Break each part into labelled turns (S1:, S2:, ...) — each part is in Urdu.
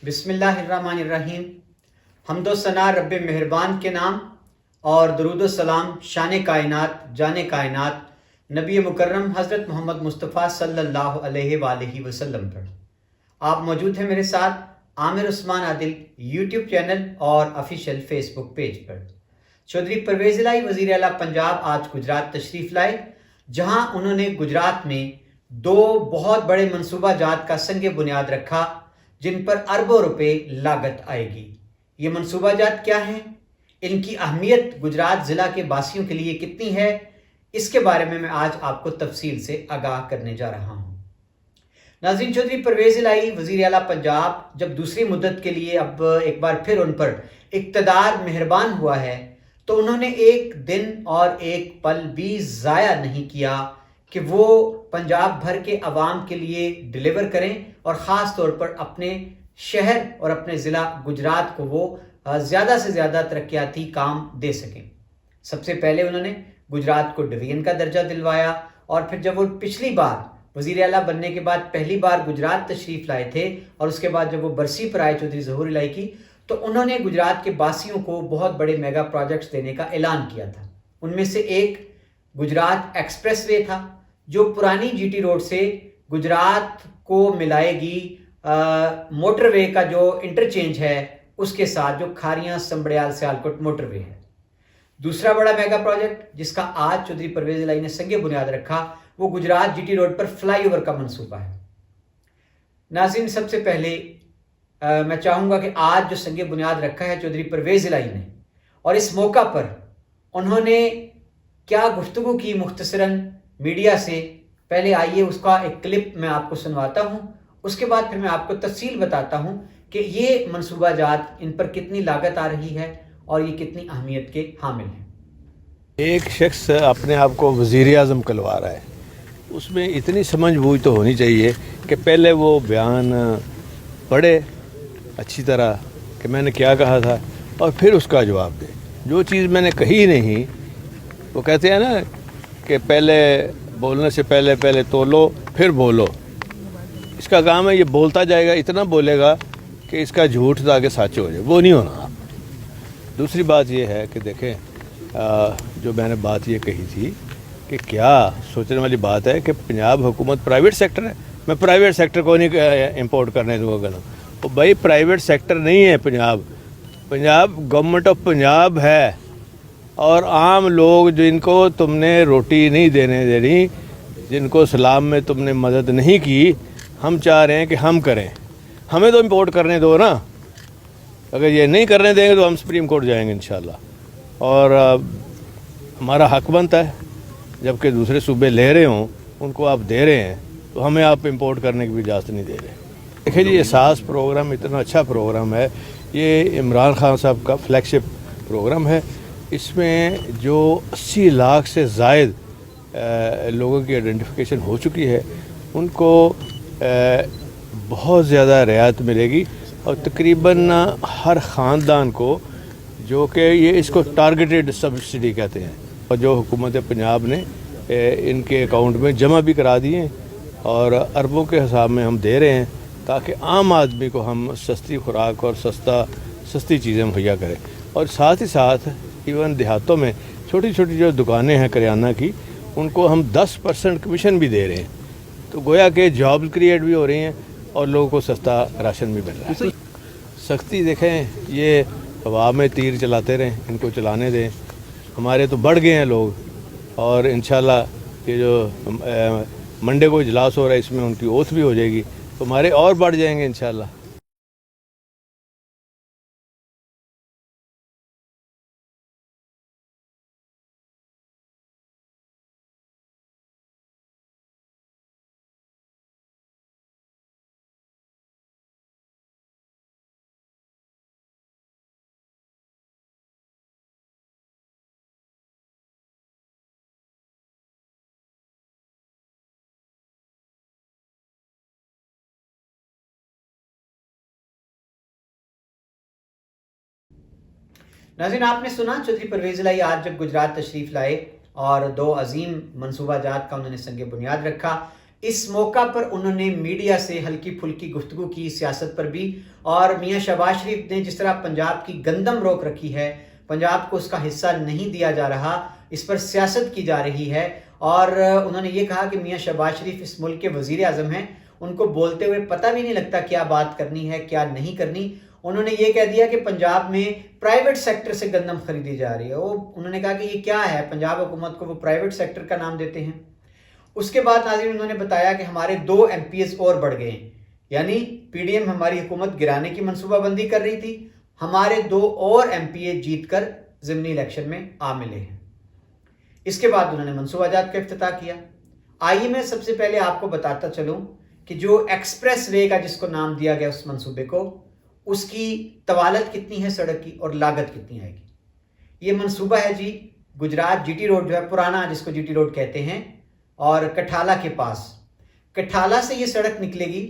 S1: بسم اللہ الرحمن الرحیم۔ حمد و ثنا رب مہربان کے نام اور درود و سلام شان کائنات جان کائنات نبی مکرم حضرت محمد مصطفیٰ صلی اللہ علیہ وآلہ وسلم پر۔ آپ موجود ہیں میرے ساتھ عامر عثمان عادل یوٹیوب چینل اور آفیشیل فیس بک پیج پر۔ چودھری پرویز الہی وزیر اعلیٰ پنجاب آج گجرات تشریف لائے، جہاں انہوں نے گجرات میں 2 بہت بڑے منصوبہ جات کا سنگ بنیاد رکھا جن پر اربوں روپے لاگت آئے گی۔ یہ منصوبہ جات کیا ہیں؟ ان کی اہمیت گجرات ضلع کے باسیوں کے لیے کتنی ہے؟ اس کے بارے میں آج آپ کو تفصیل سے آگاہ کرنے جا رہا ہوں۔ ناظرین، چودھری پرویز الہی وزیر اعلیٰ پنجاب جب دوسری مدت کے لیے اب ایک بار پھر ان پر اقتدار مہربان ہوا ہے تو انہوں نے ایک دن اور ایک پل بھی ضائع نہیں کیا کہ وہ پنجاب بھر کے عوام کے لیے ڈیلیور کریں اور خاص طور پر اپنے شہر اور اپنے ضلع گجرات کو وہ زیادہ سے زیادہ ترقیاتی کام دے سکیں۔ سب سے پہلے انہوں نے گجرات کو ڈویژن کا درجہ دلوایا، اور پھر جب وہ پچھلی بار وزیر اعلیٰ بننے کے بعد پہلی بار گجرات تشریف لائے تھے اور اس کے بعد جب وہ برسی پر آئے چودھری ظہور الہی کی، تو انہوں نے گجرات کے باسیوں کو بہت بڑے میگا پروجیکٹس دینے کا اعلان کیا تھا۔ ان میں سے ایک گجرات ایکسپریس وے تھا، جو پرانی جی ٹی روڈ سے گجرات کو ملائے گی موٹر وے کا جو انٹرچینج ہے اس کے ساتھ، جو کھاریاں سمبڑیال سیالکوٹ موٹر وے ہے۔ دوسرا بڑا میگا پروجیکٹ جس کا آج چودھری پرویز الہی نے سنگ بنیاد رکھا، وہ گجرات جی ٹی روڈ پر فلائی اوور کا منصوبہ ہے۔ ناظرین، سب سے پہلے میں چاہوں گا کہ آج جو سنگ بنیاد رکھا ہے چودھری پرویز الہی نے، اور اس موقع پر انہوں نے کیا گفتگو کی مختصراً میڈیا سے، پہلے آئیے اس کا ایک کلپ میں آپ کو سنواتا ہوں، اس کے بعد پھر میں آپ کو تفصیل بتاتا ہوں کہ یہ منصوبہ جات ان پر کتنی لاگت آ رہی ہے اور یہ کتنی اہمیت کے حامل ہیں۔
S2: ایک شخص اپنے آپ کو وزیر اعظم کلوا رہا ہے، اس میں اتنی سمجھ بوجھ تو ہونی چاہیے کہ پہلے وہ بیان پڑھے اچھی طرح کہ میں نے کیا کہا تھا، اور پھر اس کا جواب دے۔ جو چیز میں نے کہی نہیں، وہ کہتے ہیں نا کہ پہلے بولنے سے پہلے تولو پھر بولو۔ اس کا کام ہے یہ بولتا جائے گا، اتنا بولے گا کہ اس کا جھوٹ تاکہ سچ ہو جائے، وہ نہیں ہونا۔ دوسری بات یہ ہے کہ دیکھیں، جو میں نے بات یہ کہی تھی کہ کیا سوچنے والی بات ہے کہ پنجاب حکومت پرائیویٹ سیکٹر ہے، میں پرائیویٹ سیکٹر کو نہیں امپورٹ کرنے دوں گا۔ وہ بھائی پرائیویٹ سیکٹر نہیں ہے پنجاب گورنمنٹ آف پنجاب ہے، اور عام لوگ جن کو تم نے روٹی نہیں دینے دینی، جن کو اسلام میں تم نے مدد نہیں کی، ہم چاہ رہے ہیں کہ ہم کریں، ہمیں تو امپورٹ کرنے دو نا۔ اگر یہ نہیں کرنے دیں گے تو ہم سپریم کورٹ جائیں گے انشاءاللہ، اور ہمارا حق بنتا ہے، جبکہ دوسرے صوبے لے رہے ہوں ان کو آپ دے رہے ہیں، تو ہمیں آپ امپورٹ کرنے کی بھی اجازت نہیں دے رہے۔ دیکھیں جی، احساس پروگرام اتنا اچھا پروگرام ہے، یہ عمران خان صاحب کا فلیگ شپ پروگرام ہے۔ اس میں جو 80 لاکھ سے زائد لوگوں کی آئیڈینٹیفیکیشن ہو چکی ہے، ان کو بہت زیادہ رعایت ملے گی، اور تقریباً ہر خاندان کو، جو کہ یہ اس کو ٹارگیٹڈ سبسڈی کہتے ہیں، اور جو حکومت پنجاب نے ان کے اکاؤنٹ میں جمع بھی کرا دیے ہیں، اور اربوں کے حساب میں ہم دے رہے ہیں تاکہ عام آدمی کو ہم سستی خوراک اور سستی چیزیں مہیا کریں۔ اور ساتھ ہی ساتھ ایون دیہاتوں میں چھوٹی چھوٹی جو دکانیں ہیں کریانہ کی، ان کو ہم 10% کمیشن بھی دے رہے ہیں، تو گویا کہ جاب کریٹ بھی ہو رہی ہیں اور لوگوں کو سستا راشن بھی مل رہا ہے۔ سختی دیکھیں، یہ ہوا میں تیر چلاتے رہیں، ان کو چلانے دیں۔ ہمارے تو بڑھ گئے ہیں لوگ، اور انشاءاللہ یہ جو منڈے کو اجلاس ہو رہا ہے، اس میں ان کی اوتھ بھی ہو جائے گی، تو ہمارے اور بڑھ جائیں گے انشاءاللہ۔
S1: ناظرین، آپ نے سنا چودھری پرویز الہی آج جب گجرات تشریف لائے اور 2 عظیم منصوبہ جات کا انہوں نے سنگ بنیاد رکھا۔ اس موقع پر انہوں نے میڈیا سے ہلکی پھلکی گفتگو کی سیاست پر بھی، اور میاں شہباز شریف نے جس طرح پنجاب کی گندم روک رکھی ہے، پنجاب کو اس کا حصہ نہیں دیا جا رہا، اس پر سیاست کی جا رہی ہے، اور انہوں نے یہ کہا کہ میاں شہباز شریف اس ملک کے وزیر اعظم ہیں، ان کو بولتے ہوئے پتہ بھی نہیں لگتا کیا بات کرنی ہے کیا نہیں کرنی۔ انہوں نے یہ کہہ دیا کہ پنجاب میں پرائیویٹ سیکٹر سے گندم خریدی جا رہی ہے۔ انہوں نے کہا کہ یہ کیا ہے، پنجاب حکومت کو وہ پرائیویٹ سیکٹر کا نام دیتے ہیں۔ اس کے بعد ناظرین انہوں نے بتایا کہ ہمارے 2 MPs اور بڑھ گئے ہیں، یعنی PDM ہماری حکومت گرانے کی منصوبہ بندی کر رہی تھی، ہمارے 2 اور MPA جیت کر ضمنی الیکشن میں آ ملے ہیں۔ اس کے بعد انہوں نے منصوبہ جات کا افتتاح کیا۔ آئیے میں سب سے پہلے آپ کو بتاتا چلوں کہ جو ایکسپریس وے کا جس کو نام دیا گیا اس منصوبے کو، اس کی طوالت کتنی ہے سڑک کی اور لاگت کتنی آئے گی۔ یہ منصوبہ ہے جی گجرات GT روڈ جو ہے پرانا جس کو GT روڈ کہتے ہیں، اور کٹھالہ کے پاس، کٹھالہ سے یہ سڑک نکلے گی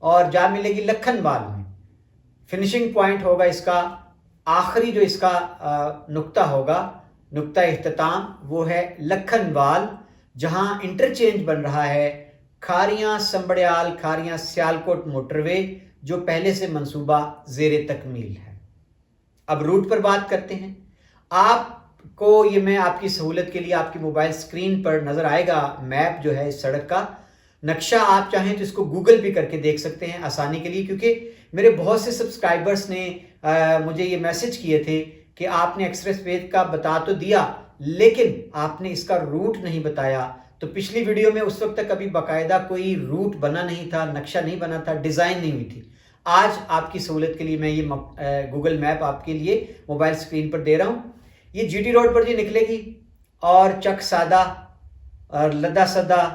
S1: اور جا ملے گی لکھن وال میں۔ فنشنگ پوائنٹ ہوگا اس کا، آخری جو اس کا نقطہ ہوگا، نقطہ اختتام، وہ ہے لکھن وال، جہاں انٹرچینج بن رہا ہے کھاریاں سمبڑیال کھاریاں سیالکوٹ موٹر وے، جو پہلے سے منصوبہ زیر تکمیل ہے۔ اب روٹ پر بات کرتے ہیں۔ آپ کو یہ میں آپ کی سہولت کے لیے آپ کی موبائل سکرین پر نظر آئے گا میپ جو ہے اس سڑک کا نقشہ، آپ چاہیں تو اس کو گوگل بھی کر کے دیکھ سکتے ہیں آسانی کے لیے، کیونکہ میرے بہت سے سبسکرائبرز نے مجھے یہ میسج کیے تھے کہ آپ نے ایکسپریس وے کا بتا تو دیا لیکن آپ نے اس کا روٹ نہیں بتایا۔ تو پچھلی ویڈیو میں اس وقت تک ابھی باقاعدہ کوئی روٹ بنا نہیں تھا، نقشہ نہیں بنا تھا، ڈیزائن نہیں ہوئی تھی۔ آج آپ کی سہولت کے لیے میں یہ گوگل میپ آپ کے لیے موبائل سکرین پر دے رہا ہوں۔ یہ GT روڈ پر یہ نکلے گی اور چک سادہ اور لدا سدا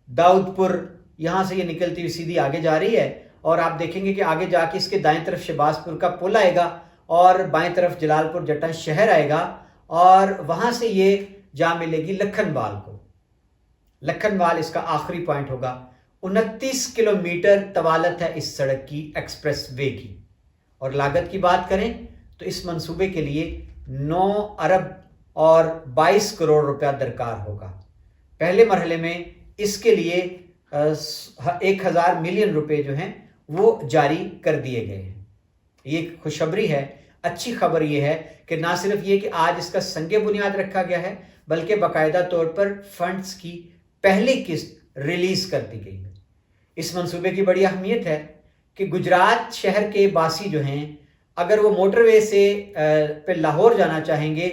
S1: داؤد پور، یہاں سے یہ نکلتی ہوئی سیدھی آگے جا رہی ہے، اور آپ دیکھیں گے کہ آگے جا کے اس کے دائیں طرف شہباز پور کا پل آئے گا اور بائیں طرف جلال پور جٹا شہر آئے گا، اور وہاں سے یہ جا ملے گی لکھن وال کو۔ لکھن وال اس کا آخری پوائنٹ ہوگا۔ 29 کلومیٹر طوالت ہے اس سڑک کی، ایکسپریس وے کی۔ اور لاگت کی بات کریں تو اس منصوبے کے لیے 9 ارب اور 22 کروڑ روپیہ درکار ہوگا۔ پہلے مرحلے میں اس کے لیے 1000 ملین روپے جو ہیں وہ جاری کر دیے گئے ہیں۔ یہ خوشخبری ہے، اچھی خبر یہ ہے کہ نہ صرف یہ کہ آج اس کا سنگ بنیاد رکھا گیا ہے، بلکہ باقاعدہ طور پر فنڈز کی پہلی قسط ریلیز کر دی گئی ہے۔ اس منصوبے کی بڑی اہمیت ہے کہ گجرات شہر کے باسی جو ہیں اگر وہ موٹر وے سے پہ لاہور جانا چاہیں گے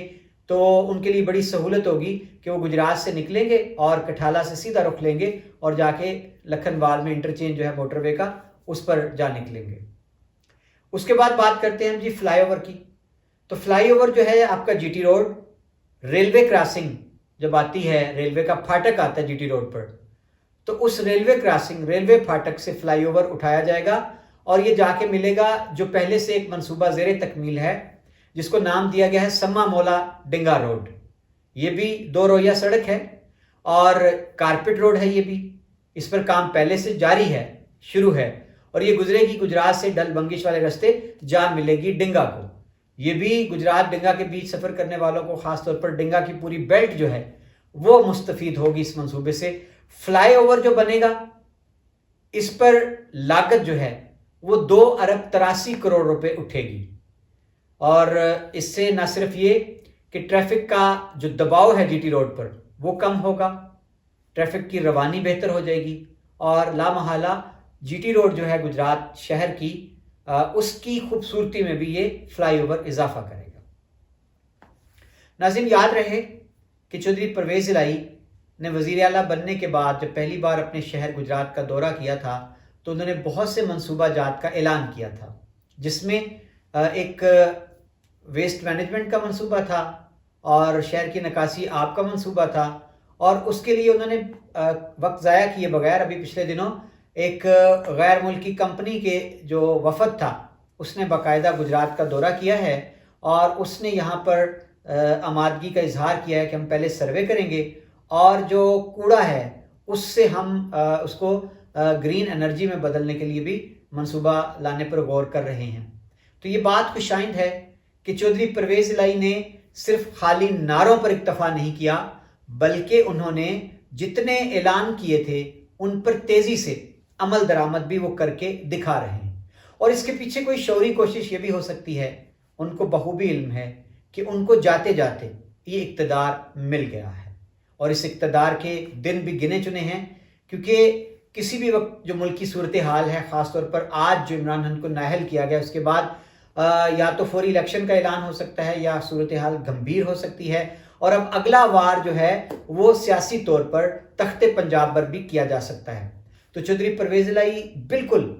S1: تو ان کے لیے بڑی سہولت ہوگی کہ وہ گجرات سے نکلیں گے اور کٹھالہ سے سیدھا رخ لیں گے اور جا کے لکھن وال میں انٹرچینج جو ہے موٹر وے کا اس پر جا نکلیں گے۔ اس کے بعد بات کرتے ہیں ہم جی فلائی اوور کی۔ تو فلائی اوور جو ہے آپ کا GT روڈ، ریلوے کراسنگ جب آتی ہے، ریلوے کا پھاٹک آتا ہے GT روڈ پر، تو اس ریلوے کراسنگ ریلوے پھاٹک سے فلائی اوور اٹھایا جائے گا اور یہ جا کے ملے گا جو پہلے سے ایک منصوبہ زیر تکمیل ہے جس کو نام دیا گیا ہے سما مولا ڈنگا روڈ۔ یہ بھی 2 رویہ سڑک ہے اور کارپیٹ روڈ ہے، یہ بھی اس پر کام پہلے سے جاری ہے، شروع ہے، اور یہ گزرے گی گجرات سے ڈل بنگش والے راستے، جا ملے گی ڈنگا کو۔ یہ بھی گجرات ڈنگا کے بیچ سفر کرنے والوں کو، خاص طور پر ڈنگا کی پوری بیلٹ جو ہے وہ مستفید ہوگی اس منصوبے سے۔ فلائی اوور جو بنے گا اس پر لاگت جو ہے وہ 2 ارب 83 کروڑ روپے اٹھے گی، اور اس سے نہ صرف یہ کہ ٹریفک کا جو دباؤ ہے GT روڈ پر وہ کم ہوگا، ٹریفک کی روانی بہتر ہو جائے گی، اور لامحالہ GT روڈ جو ہے گجرات شہر کی اس کی خوبصورتی میں بھی یہ فلائی اوور اضافہ کرے گا۔ ناظرین یاد رہے کہ چودھری پرویز الہی نے وزیر اعلیٰ بننے کے بعد جب پہلی بار اپنے شہر گجرات کا دورہ کیا تھا تو انہوں نے بہت سے منصوبہ جات کا اعلان کیا تھا، جس میں ایک ویسٹ مینجمنٹ کا منصوبہ تھا اور شہر کی نکاسی آب کا منصوبہ تھا، اور اس کے لیے انہوں نے وقت ضائع کیے بغیر ابھی پچھلے دنوں ایک غیر ملکی کمپنی کے جو وفد تھا اس نے باقاعدہ گجرات کا دورہ کیا ہے، اور اس نے یہاں پر آمادگی کا اظہار کیا ہے کہ ہم پہلے سروے کریں گے اور جو کوڑا ہے اس سے ہم اس کو گرین انرجی میں بدلنے کے لیے بھی منصوبہ لانے پر غور کر رہے ہیں۔ تو یہ بات خوش آئند ہے کہ چودھری پرویز الہی نے صرف خالی نعروں پر اکتفا نہیں کیا، بلکہ انہوں نے جتنے اعلان کیے تھے ان پر تیزی سے عمل درآمد بھی وہ کر کے دکھا رہے ہیں. اور اس کے پیچھے کوئی شعوری کوشش یہ بھی ہو سکتی ہے، ان کو بخوبی علم ہے کہ ان کو جاتے جاتے یہ اقتدار مل گیا ہے، اور اس اقتدار کے دن بھی گنے چنے ہیں، کیونکہ کسی بھی وقت جو ملکی صورتحال ہے، خاص طور پر آج جو عمران خان کو نااہل کیا گیا، اس کے بعد یا تو فوری الیکشن کا اعلان ہو سکتا ہے یا صورتحال گمبھیر ہو سکتی ہے، اور اب اگلا وار جو ہے وہ سیاسی طور پر تخت پنجاب پر بھی کیا جا سکتا ہے. تو چودھری پرویز الہی بالکل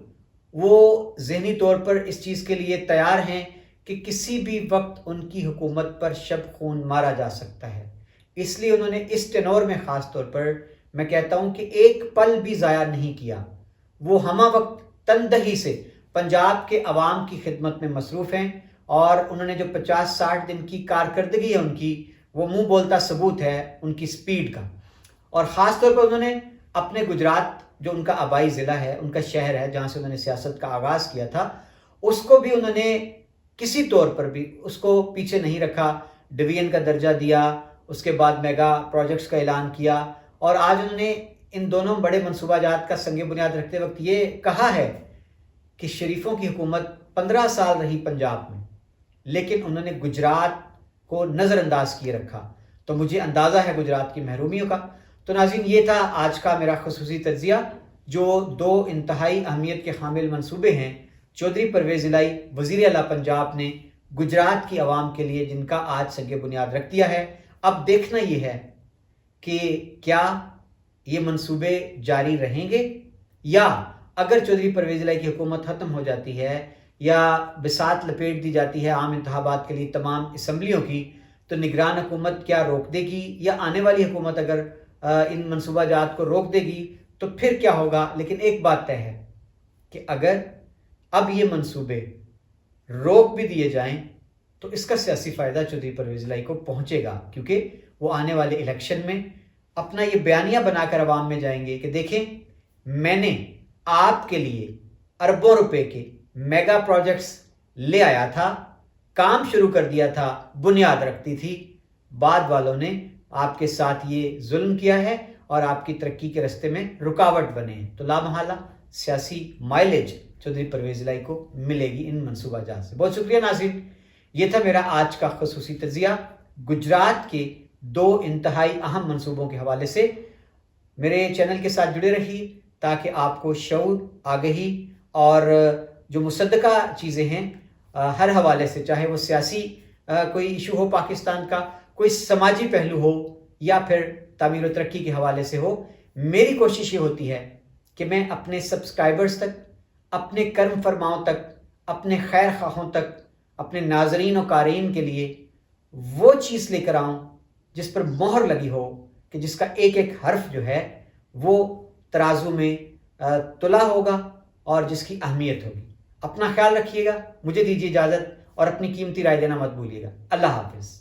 S1: وہ ذہنی طور پر اس چیز کے لیے تیار ہیں کہ کسی بھی وقت ان کی حکومت پر شب خون مارا جا سکتا ہے. اس لیے انہوں نے اس ٹینور میں خاص طور پر میں کہتا ہوں کہ ایک پل بھی ضائع نہیں کیا. وہ ہمہ وقت تندہی سے پنجاب کے عوام کی خدمت میں مصروف ہیں، اور انہوں نے جو 50-60 دن کی کارکردگی ہے ان کی، وہ منہ بولتا ثبوت ہے ان کی سپیڈ کا. اور خاص طور پر انہوں نے اپنے گجرات جو ان کا آبائی ضلع ہے، ان کا شہر ہے جہاں سے انہوں نے سیاست کا آغاز کیا تھا، اس کو بھی انہوں نے کسی طور پر بھی اس کو پیچھے نہیں رکھا. ڈویژن کا درجہ دیا، اس کے بعد میگا پروجیکٹس کا اعلان کیا، اور آج انہوں نے ان دونوں بڑے منصوبہ جات کا سنگ بنیاد رکھتے وقت یہ کہا ہے کہ شریفوں کی حکومت 15 سال رہی پنجاب میں، لیکن انہوں نے گجرات کو نظر انداز کیے رکھا. تو مجھے اندازہ ہے گجرات کی محرومیوں کا. تو ناظرین، یہ تھا آج کا میرا خصوصی تجزیہ، جو 2 انتہائی اہمیت کے حامل منصوبے ہیں چودھری پرویز الہی وزیر اعلیٰ پنجاب نے گجرات کی عوام کے لیے، جن کا آج سنگ بنیاد رکھ دیا ہے. اب دیکھنا یہ ہے کہ کیا یہ منصوبے جاری رہیں گے، یا اگر چودھری پرویز الہی کی حکومت ختم ہو جاتی ہے یا بساط لپیٹ دی جاتی ہے عام انتخابات کے لیے تمام اسمبلیوں کی، تو نگران حکومت کیا روک دے گی، یا آنے والی حکومت اگر ان منصوبہ جات کو روک دے گی تو پھر کیا ہوگا. لیکن ایک بات طے ہے کہ اگر اب یہ منصوبے روک بھی دیے جائیں تو اس کا سیاسی فائدہ چودھری پرویز الہی کو پہنچے گا، کیونکہ وہ آنے والے الیکشن میں اپنا یہ بیانیہ بنا کر عوام میں جائیں گے کہ دیکھیں، میں نے آپ کے لیے اربوں روپے کے میگا پروجیکٹس لے آیا تھا، کام شروع کر دیا تھا، بنیاد رکھتی تھی، بعد والوں نے آپ کے ساتھ یہ ظلم کیا ہے اور آپ کی ترقی کے راستے میں رکاوٹ بنے ہیں. تو لامحالہ سیاسی مائلیج چودھری پرویز الہی کو ملے گی ان منصوبہ جات سے. بہت شکریہ ناظرین، یہ تھا میرا آج کا خصوصی تجزیہ گجرات کے 2 انتہائی اہم منصوبوں کے حوالے سے. میرے چینل کے ساتھ جڑے رہیے تاکہ آپ کو شعور، آگہی اور جو مصدقہ چیزیں ہیں ہر حوالے سے، چاہے وہ سیاسی کوئی ایشو ہو پاکستان کا، کوئی سماجی پہلو ہو، یا پھر تعمیر و ترقی کے حوالے سے ہو، میری کوشش یہ ہوتی ہے کہ میں اپنے سبسکرائبرز تک، اپنے کرم فرماؤں تک، اپنے خیر خواہوں تک، اپنے ناظرین و قارئین کے لیے وہ چیز لے کر آؤں جس پر مہر لگی ہو، کہ جس کا ایک ایک حرف جو ہے وہ ترازو میں تلا ہوگا اور جس کی اہمیت ہوگی. اپنا خیال رکھیے گا، مجھے دیجیے اجازت، اور اپنی قیمتی رائے دینا مت بھولیے گا. اللہ حافظ.